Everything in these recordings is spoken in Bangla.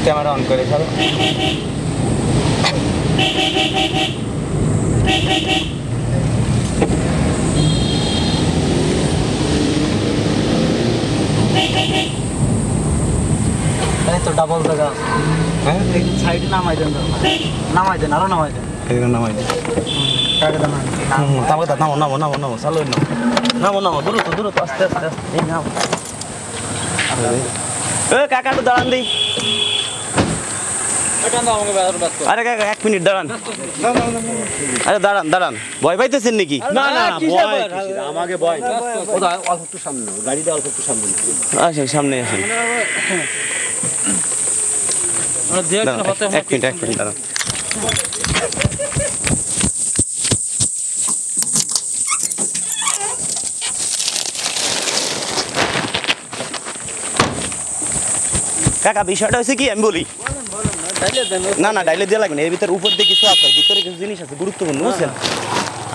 ক্যামেরা অন করে ছাড়ো। এই তো ডাবল জায়গা। হ্যাঁ এই সাইডে নামাই দেন, নামাই দেন, আরো নামাই দেন। এখানে নামাই দিই। কাকে দেন? তারপরে নামো নামো নামো নামো চালু নামো নামো দূরত্ব আস্তে আস্তে আস্তে এই নামো। কাকা একটু দাঁড়ান দিই। আরে কাকা 1 মিনিট দাঁড়ান। আরে দাঁড়ান দাঁড়ান, ভয় পাইতেছেন নাকি? না না আমাকে ভয় ওটা অল্প একটু সামনে নাও, গাড়িটা অল্প একটু সামনে নাও। আসেন সামনে আসেন। এক মিনিট দাঁড়ান। কাকা বিষয়টা হয়েছে কি আমি বলি। না না ডাইলে দিয়ে লাগবে না, এর ভিতরে উপর দিয়ে কিছু আছে, ভিতরে কিছু জিনিস আছে গুরুত্বপূর্ণ, বুঝছেন?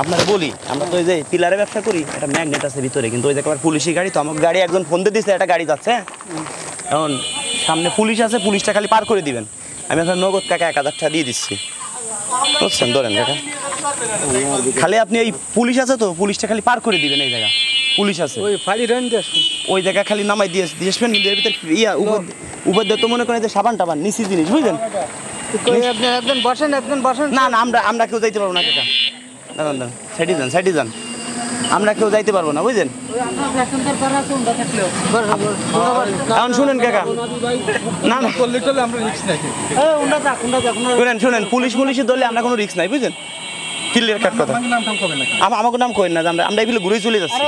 আপনারা বলি আমরা তো ওই যে পিলারে ব্যবসা করি, একটা ম্যাগনেট আছে ভিতরে, কিন্তু ওই যে একবার পুলিশি গাড়ি তো, আমার গাড়ি একজন ফোন দিয়ে দিচ্ছে একটা গাড়ি যাচ্ছে, এখন সামনে পুলিশ আছে, পুলিশটা খালি পার করে দিবেন। আমি এখন নগদ কাকা 1000 টাকা দিয়ে দিচ্ছি, বুঝছেন? ধরেন কাকা, খালি আপনি এই পুলিশ আছে তো, পুলিশটা খালি পার করে দিবেন। এই জায়গা পুলিশ আছে, ওই ফাড়ি রেন দিয়ে ওই জায়গা খালি নামাই দিয়ে আসবেন। কিন্তু এর ভিতরে ইয়া উপর দিয়ে তো মনে করেন যে সাবান টাবান নিচি জিনিস, বুঝলেন? একজন বসেন, একজন বসেন। না না আমরা কেউ যাইতে পারবো না কাকা, দাঁড়ান দাঁড়ান, সাইডে যান, আমরা কেউ যাইতে পারবো না, বুঝলেন? এখন শুনেন কাকা, না না শুনেন, পুলিশের ধরলে আমরা কোনো রিস্ক নাই, বুঝলেন? ক্লিয়ার কাট কথা। আমাকে নাম করেন না, আমরা এগুলো ঘুরে চলে যাচ্ছি।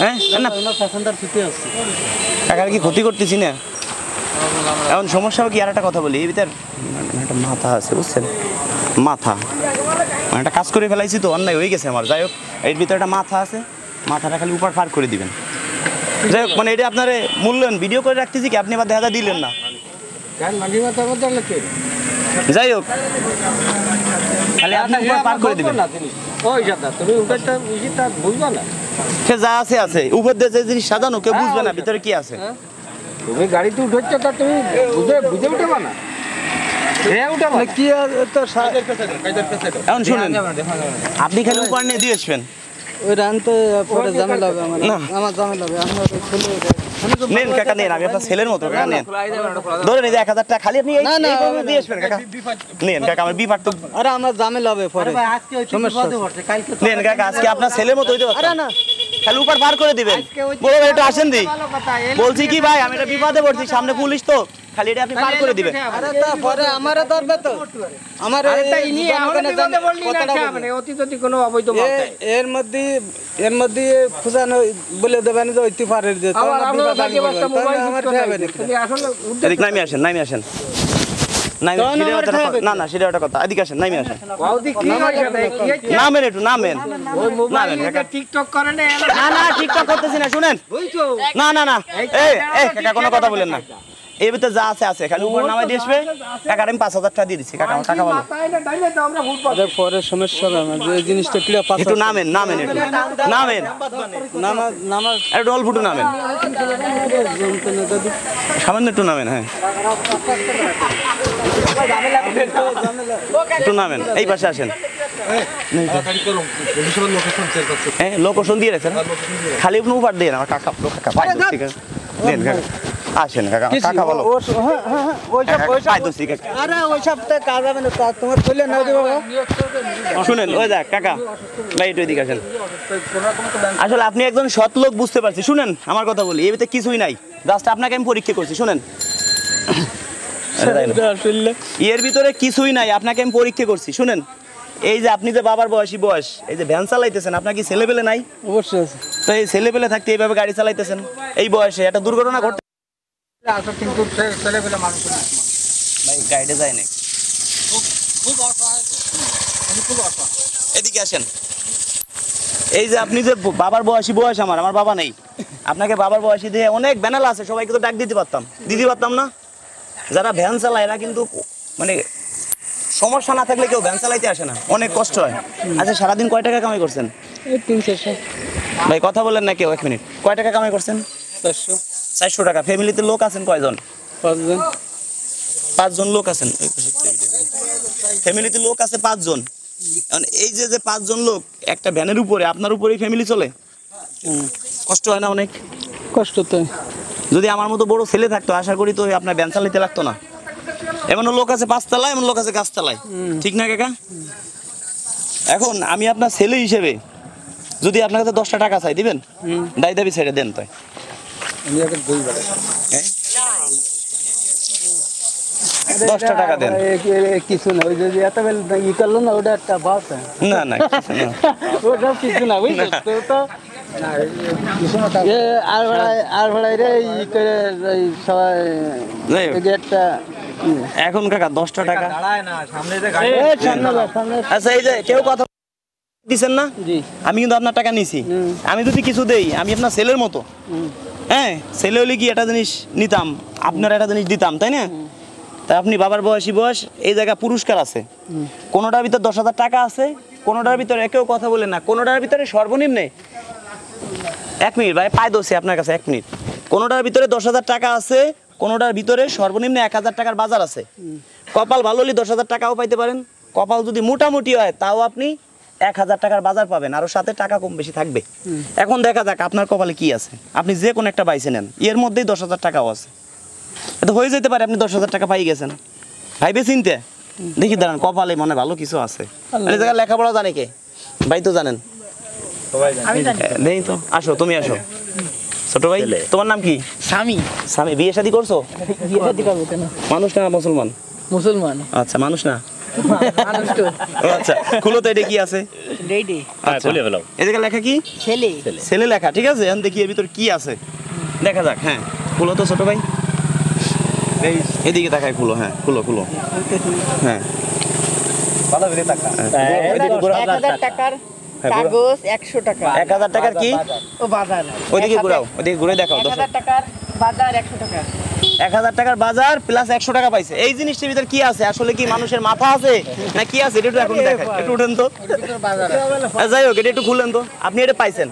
হ্যাঁ কাকার কি ক্ষতি করতেছি না? এখন সমস্যা কি, আর একটা কথা বলি, এই ভিতরে একটা মাথা আছে, বুঝছেন? মাথা মানে একটা কাজ করে ফেলাইছি তো, অন্যায় হয়ে গেছে আমার। যাই হোক, এর ভিতরে একটা মাথা আছে, মাথাটা খালি উপর পার করে দিবেন। যাই হোক, মানে এটা আপনার মূল্যায়ন ভিডিও করে রাখতেছি কি, আপনি আবার দেখা দিলেন না। যাই হোক, খালি আপনি উপর পার করে দিবেন। সে যা আছে উপর দিয়ে যে জিনিস সাজানো, কেউ বুঝবে না ভিতরে কি আছে। তুমি গাড়িতে উঠেছো, তা তুমি বুঝে উঠবে না। এখন শুনেন, আপনি খালি উপর নিয়ে দিয়ে আসবেন। ওই রানতে পরে ঝামেলা হবে, আমার ঝামেলা হবে। নেন কাকা নেন, আমি আপনার ছেলের মতো কাকা নেন, ধরে নিয়ে 1000 টাকা খালি আপনি দিয়ে আসবেন কাকা। নেন কাকা, আমার বিপার তো, আরে আমার ঝামেলা হবে পরে। নেন কাকা, আজকে আপনার ছেলের মতো হইতে পারছে না, খালি উপর পার করে দিবেন। বড় ভাই একটু আসেন দি, বলছি কি ভাই, আমি এটা বিপদে পড়ছি, সামনে পুলিশ তো, খালি এটা আপনি পার করে দিবেন। আরে তা পরে আমারে ধরবে তো, আমার কোনো অবৈধ এর মধ্যে খুঁজানো বলে দেবেন যে ওইটি পারের যে নামি আসেন না না সেটা একটা কথা, এদিকে আসেন, নামি আসেন, নামেন একটু নামেন। টিকটক করে না না টিকটক করতেছি না, শুনেন না না না, এই কাকা কোনো কথা বলেন না, এই ভিতরে যা আছে খালি উপর নামাই দিয়ে আসবে। কাকা আমি 5000 টাকা দিয়ে দিচ্ছি, কাকা টাকা বলো। পরে সমস্যা হবে আমার, যে জিনিসটা ক্লিয়ার পাস। একটু নামেন একটু নামেন, একটু অল্প একটু নামেন, সামান্য একটু নামেন। হ্যাঁ একটু নামেন, এই পাশে আসেন। হ্যাঁ লোকেশন দিয়ে রাখছেন, খালি আপনি উপর দিয়ে আমার কাকা ঠিক আছে দেন কাকা। আসেন কাকা, কাকা বলো। শুনেন ওই দেখ কাকা ভাই, একটু এদিকে আসেন। আসলে আপনি একজন সৎ লোক, বুঝতে পারছি। শুনেন আমার কথা বলি, এর ভিতরে কিছুই নাই, জাস্ট আপনাকে আমি পরীক্ষা করছি। শুনেন এর ভিতরে কিছুই নাই, আপনাকে আমি পরীক্ষা করছি। শুনেন, এই যে আপনি যে বাবার বয়স, এই যে ভ্যান চালাইতেছেন, আপনার কি ছেলেপেলে নাই? অবশ্যই। তো এই ছেলেপেলে থাকতে এইভাবে গাড়ি চালাইতেছেন, এই বয়সে একটা দুর্ঘটনা ঘটে। কিন্তু ছেলেপেলে মানুষ ভাই গাইডে যায় না, এদিকে আসেন। এই যে আপনি যে বাবার বয়স, আমার বাবা নেই, আপনাকে বাবার বয়সী দিয়ে অনেক ব্যানাল আছে, সবাইকে তো ডাক দিতে পারতাম না। যারা ভ্যান চালায় এরা কিন্তু মানে সমস্যা না থাকলে কেউ ভ্যান চালাইতে আসে না, অনেক কষ্ট হয়। আচ্ছা সারাদিন কয় টাকা কামাই করছেন? 300। ভাই কথা বলেন না কেউ, 1 মিনিট, কয় টাকা কামাই করছেন? 400 400 টাকা। ফ্যামিলিতে লোক আছেন কয়জন? 5 জন। 5 জন লোক আছেন। ফ্যামিলিতে লোক আছে 5 জন। এখন এই যে 5 জন লোক একটা ভ্যানের উপরে, আপনার উপরেই ফ্যামিলি চলে, কষ্ট হয় না অনেক? কষ্ট তো। যদি আমার মতো বড় ছেলে থাকতো আশা করি তো আপনার ভ্যান চালাতে লাগতো না। এমন লোক আছে 5 তলায়, এমন লোক আছে গাছ তলায়, ঠিক না কাকা? এখন আমি আপনার ছেলে হিসেবে যদি আপনার কাছে 10টা টাকা চাই, দিবেন? দায় দাবি ছেড়ে দেন তাই। আমি আগে দই বাড়া। হ্যাঁ? 10টা টাকা দেন। কিছু না, ওই যে এত বেল ই করলো না, ওটা একটা বাস। না না কিছু না। ওটা কিছু না, বুঝছো তো? আর ভাড়ায় রে ই করে সবাই যাই হোক, একটা এখন কাকা 10টা টাকা। সামনে। আচ্ছা এই যে কেউ কথা দিছেন না, জি। আমি কিন্তু আপনার টাকা নিছি। আমি যদি কিছু দেই, আমি আপনার ছেলের মতো। হ্যাঁ, ছেলে হলে কি একটা জিনিস নিতাম, আপনার একটা জিনিস দিতাম, তাই না? তা আপনি বাবার বয়সী বয়স, এই জায়গা পুরস্কার আছে, কোনোটার ভিতর 10,000 টাকা আছে, কোনোটার ভিতরে কেউ কথা বলে না, কোনোটার ভিতরে সর্বনিম্নে 1 মিনিট ভাই, পাই দোষে আপনার কাছে 1 মিনিট। কোনোটার ভিতরে 10,000 টাকা আছে, কোনোটার ভিতরে সর্বনিম্ন 1,000 টাকার বাজার আছে। কপাল ভালো হলে 10,000 টাকাও পাইতে পারেন, কপাল যদি মোটামুটি হয় তাও আপনি 1,000 টাকার বাজার পাবেন, আরও সাথে টাকা কম বেশি থাকবে। এখন দেখা যাক আপনার কপালে কি আছে, আপনি যে কোনো একটা বাইছে নেন, এর মধ্যেই 10,000 টাকাও আছে। এটা হয়ে যেতে পারে আপনি 10,000 টাকা পাই গেছেন, ভাইবে চিনতে দেখি দাঁড়ান, কপালে মনে ভালো কিছু আছে। এই জায়গায় লেখাপড়া জানে কে? ভাই তো জানেন। নেই তো, আসো তুমি আসো। ছোট ভাই, তোমার নাম কি? স্বামী। স্বামী, বিয়ে শাদী করছো? বিয়ে শাদী করবো কেন? মানুষ না মুসলমান? মুসলমান। আচ্ছা, মানুষ না। মানুষ তো। ও আচ্ছা, খুলো তো, এটা কি আছে? রেডি। আচ্ছা, এদিকে লেখা কি? ছেলে। ছেলে লেখা, ঠিক আছে। এখন দেখি এর ভিতর কি আছে, দেখা যাক। হ্যাঁ, খুলো তো ছোট ভাই, এদিকে তাকায়, খুলো। হ্যাঁ, খুলো খুলো। হ্যাঁ, ভালো করে তাকা। 1,000 টাকার কাগজ 100 টাকা। 1,000 টাকার কি? ও বাজার। ওইদিকে ঘুরাও, ওইদিকে ঘুরে দেখাও। 1,000 টাকার বাজার 100 টাকা। 1,000 টাকার বাজার প্লাস 100 টাকা পাইছে। এই জিনিসটার ভিতর কি আছে? আসলে কি মানুষের মাথা আছে না কি আছে? এটা একটু এখন দেখায়, একটু উঠেন তো। যাই হোক, এটা একটু খুলেন তো। আপনি এটা পাইছেন,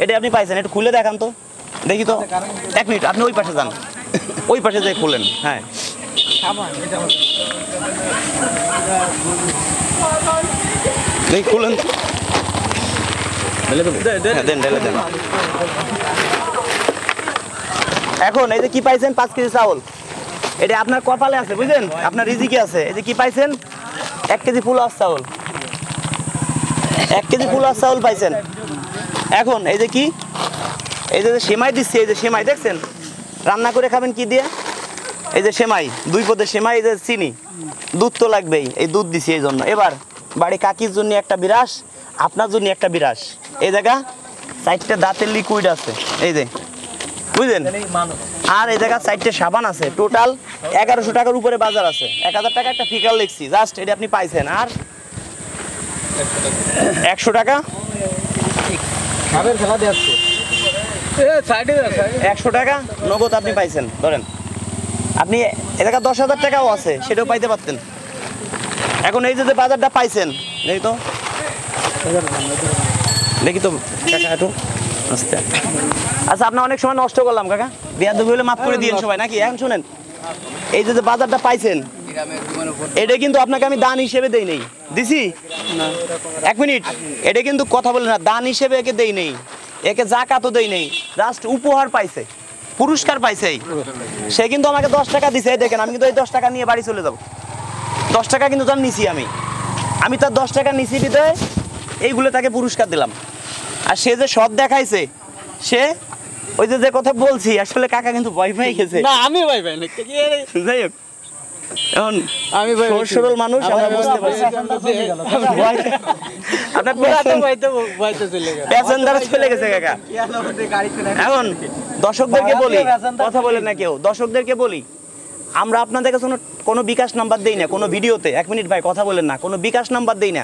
এটা আপনি পাইছেন, একটু খুলে দেখান তো দেখি তো। 1 মিনিট, আপনি ওই পাশে যান, ওই পাশে যাই খুলেন। হ্যাঁ, দেখি খুলেন। হ্যাঁ, দেন, ঢেলে দেন। এখন এই যে কি পাইছেন? 5 কেজি চাউল। এটা আপনার কপালে আছে, বুঝলেন? আপনার রিজিকে আছে। এই যে কি পাইছেন? 1 কেজি ফুল আস চাউল, 1 কেজি ফুল আস চাউল পাইছেন। এখন এই যে কি, এই যে সেমাই দিচ্ছি, এই যে সেমাই দেখছেন, রান্না করে খাবেন কি দিয়ে? এই যে সেমাই, 2 পদের সেমাই, এই যে চিনি, দুধ তো লাগবেই, এই দুধ দিছি এই জন্য। এবার বাড়ি কাকির জন্য একটা বিরাস, আপনার জন্য একটা বিরাস। এই জায়গা 4টা দাঁতের লিকুইড আছে, এই যে, বুঝলেন? আর এই জায়গা 4টে সাবান আছে। টোটাল 1100 টাকার উপরে বাজার আছে। 1,000 টাকা একটা ফিকার লিখছি, জাস্ট এটা আপনি পাইছেন। আর 100 টাকা 100 টাকা নগদ আপনি পাইছেন। ধরেন আপনি এ জায়গা 10,000 টাকাও আছে, সেটাও পাইতে পারতেন। এখন এই যে বাজারটা পাইছেন, দেখি তো, দেখি তো কাকা একটু আস্তে। আচ্ছা, আপনার অনেক সময় নষ্ট করলাম কাকা, বেয়াদবি হলে মাফ করে দিয়েন সবাই নাকি? এখন শুনেন, এই যে বাজারটা পাইছেন, এটা কিন্তু আপনাকে আমি দান হিসেবে দেই নেই, দিছি? 1 মিনিট, এটা কিন্তু কথা বলে না, দান হিসেবে একে দেই নেই, একে জাকাতও দেই নেই, জাস্ট উপহার পাইছে, পুরস্কার পাইছে। সে কিন্তু আমাকে 10 টাকা দিছে, দেখেন আমি কিন্তু এই 10 টাকা নিয়ে বাড়ি চলে যাব। 10 টাকা কিন্তু তার নিছি, আমি তার 10 টাকা নিছি বিদায় এইগুলো তাকে পুরস্কার দিলাম। আর সে যে সৎ দেখাইছে, সে ওই যে কথা বলছি, আসলে কাকা কিন্তু ভয় পেয়ে গেছে। না, আমি ভাই ভাই না। যাই হোক, এখন আমি ভাই সরল মানুষ, আমরা বুঝতে পারছি। আপনার প্যাসেঞ্জার চলে গেছে কাকা। এখন দর্শকদেরকে বলি, কথা বলেন না কেউ, দর্শকদেরকে বলি, আমরা আপনাদের কাছে কোনো বিকাশ নাম্বার দেই না কোনো ভিডিওতে। 1 মিনিট ভাই, কথা বলেন না, কোনো বিকাশ নাম্বার দেই না।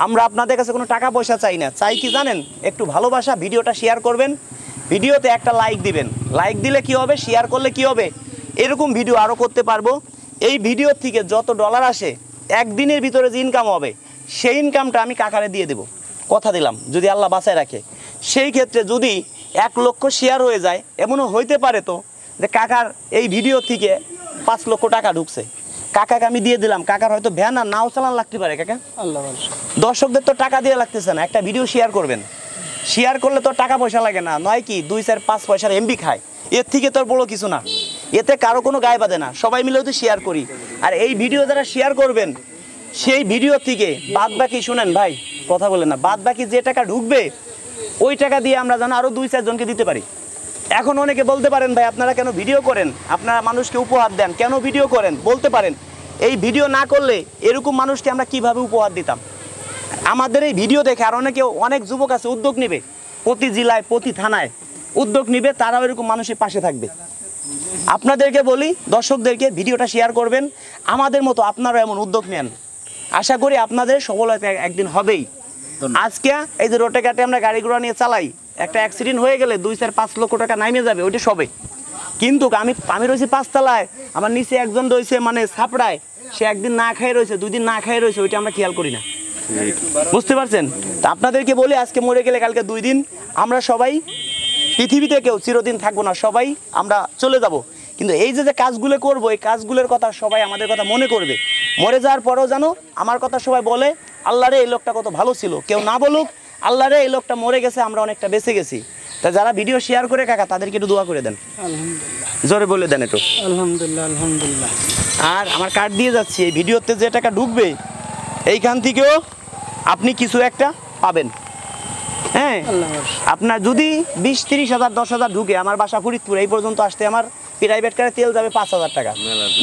আমরা আপনাদের কাছে কোনো টাকা পয়সা চাই না। চাই কি জানেন? একটু ভালোবাসা, ভিডিওটা শেয়ার করবেন, ভিডিওতে একটা লাইক দিবেন। লাইক দিলে কি হবে? শেয়ার করলে কি হবে? এরকম ভিডিও আরও করতে পারবো। এই ভিডিওর থেকে যত ডলার আসে, একদিনের ভিতরে যে ইনকাম হবে, সেই ইনকামটা আমি কাকারে দিয়ে দেব, কথা দিলাম, যদি আল্লাহ বাঁচায় রাখে। সেই ক্ষেত্রে যদি 1 লক্ষ শেয়ার হয়ে যায়, এমনও হইতে পারে তো যে কাকার এই ভিডিও থেকে 5 লক্ষ টাকা ঢুকছে, কাকাকে আমি দিয়ে দিলাম, কাকার হয়তো ভ্যান আর নাও চালান লাগতে পারে কাকা। আল্লাহ ভরসা। দর্শকদের তো টাকা দিয়ে লাগতেছে না, একটা ভিডিও শেয়ার করবেন, শেয়ার করলে তো টাকা পয়সা লাগে না, নয় কি 2 4 5 পয়সার এমবি খায়, এর থেকে তোর বড় কিছু না, এতে কারো কোনো গায়ে বাঁধে না, সবাই মিলে তো শেয়ার করি। আর এই ভিডিও যারা শেয়ার করবেন সেই ভিডিও থেকে বাদ বাকি শুনেন ভাই, কথা বলেন না, বাদ বাকি যে টাকা ঢুকবে ওই টাকা দিয়ে আমরা যেন আরো 2 4 জনকে দিতে পারি। এখন অনেকে বলতে পারেন ভাই আপনারা কেন ভিডিও করেন, আপনারা মানুষকে উপহার দেন, কেন ভিডিও করেন, বলতে পারেন এই ভিডিও না করলে এরকম মানুষকে আমরা কিভাবে উপহার দিতাম। আমাদের এই ভিডিও দেখে আর অনেক যুবক আছে উদ্যোগ নেবে, প্রতি জেলায় প্রতি থানায় উদ্যোগ নিবে, তারাও এরকম মানুষের পাশে থাকবে। আপনাদেরকে বলি, দর্শকদেরকে ভিডিওটা শেয়ার করবেন, আমাদের মতো আপনারা এমন উদ্যোগ নেন, আশা করি আপনাদের সফলতা একদিন হবেই। আজকে এই যে রোডে ঘাটে আমরা গাড়ি ঘোড়া নিয়ে চালাই, একটা অ্যাক্সিডেন্ট হয়ে গেলে 2 4 5 লক্ষ টাকা নামে যাবে, ওইটা সবে। কিন্তু আমি রয়েছি 5 তলায়, আমার নিচে একজন রয়েছে মানে ছাপড়ায়, সে একদিন না খেয়ে রয়েছে, 2 দিন না খেয়ে রয়েছে, ওইটা আমরা খেয়াল করি না, বুঝতে পারছেন? তা আপনাদেরকে বলি আজকে মরে গেলে কালকে 2 দিন আমরা সবাই পৃথিবীতে কেউ চিরদিন থাকবো না, সবাই আমরা চলে যাব। কিন্তু এই যে কাজগুলো করবো, এই কাজগুলোর কথা সবাই আমাদের কথা মনে করবে, মরে যাওয়ার পরেও জানো আমার কথা সবাই বলে আল্লাহরে এই লোকটা কত ভালো ছিল, কেউ না বলুক আল্লাহরে এই লোকটা মরে গেছে, আমরা অনেকটা বেঁচে গেছি। তা যারা ভিডিও শেয়ার করে কাকা তাদেরকে একটু দোয়া করে দেন, আলহামদুলিল্লাহ, জোরে বলে দেন একটু। আলহামদুলিল্লাহ, আলহামদুলিল্লাহ। আর আমার কার্ড দিয়ে যাচ্ছি, এই ভিডিওতে যে টাকা ঢুকবে এইখান থেকেও আপনি কিছু একটা পাবেন। হ্যাঁ, আল্লাহ ভরসা। আপনার যদি 20 30 হাজার 10 হাজার ঢুকে, আমার বাসা ফরিদপুর, এই পর্যন্ত আসতে আমার প্রাইভেট কারে তেল যাবে 5,000 টাকা,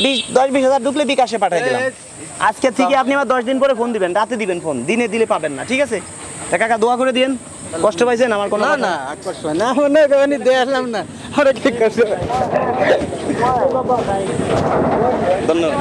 10 20 হাজার ঢুকলে বিকাশে পাঠিয়ে দিলাম। আজকে থেকে আপনি আমার 10 দিন পরে ফোন দিবেন, রাতে দিবেন ফোন, দিনে দিলে পাবেন না, ঠিক আছে? তা কাকা দোয়া করে দিন, কষ্ট পাইছেন আমার কোনো না কথা? না আকর্ষণ না, মনে করেন দিয়ে আসলাম না, আরে কি করছে। ধন্যবাদ।